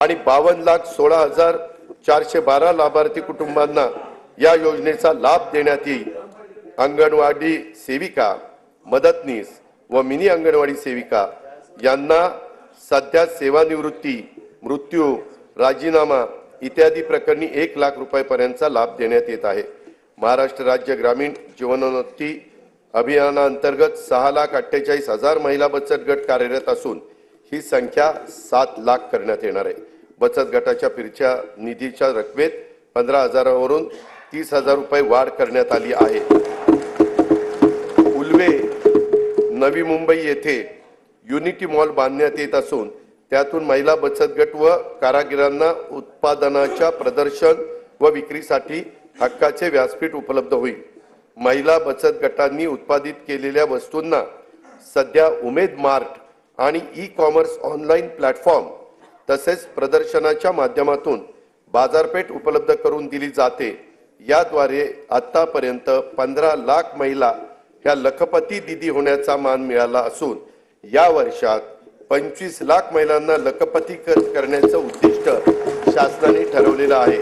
आणि 52,16,412 लाभार्थी कुटुंबांना या योजनेचा लाभ देण्यात येईल। अंगणवाडी सेविका, मदतनीस व मिनी अंगणवाडी सेविका यांना सध्या सेवानिवृत्ती, मृत्यू, राजीनामा इत्यादी प्रकरणी 1 लाख रुपयांपर्यंतचा लाभ देण्यात येत आहे। महाराष्ट्र राज्य ग्रामीण जीवनोन्नती अभियानांतर्गत 6,48,000 महिला बचत गट कार्यरत असून ही संख्या 7 लाख करण्यात येणार आहे। बचत गटाच्या पिरच्या निधीच्या रकमेत 15,000 वरून 30,000 रुपये वाढ करण्यात आली आहे। उल्वे, नवी मुंबई येथे युनिटी मॉल बांधण्यात येत असून त्यातून महिला बचत गट व कारागिरांना उत्पादनाच्या प्रदर्शन व विक्रीसाठी हक्काचे व्यासपीठ उपलब्ध होईल। महिला बचत गटांनी उत्पादित केलेल्या वस्तूंना सध्या उमेद मार्ट आणि ई-कॉमर्स ऑनलाईन प्लॅटफॉर्म तसेच प्रदर्शनाच्या माध्यमातून बाजारपेठ उपलब्ध करून दिली जाते। याद्वारे आतापर्यंत 15 लाख महिला ह्या लखपती दीदी होण्याचा मान मिळाला असून या वर्षात 25 लाख महिलांना लखपती करण्याचं उद्दिष्ट शासनाने ठरवलेलं आहे।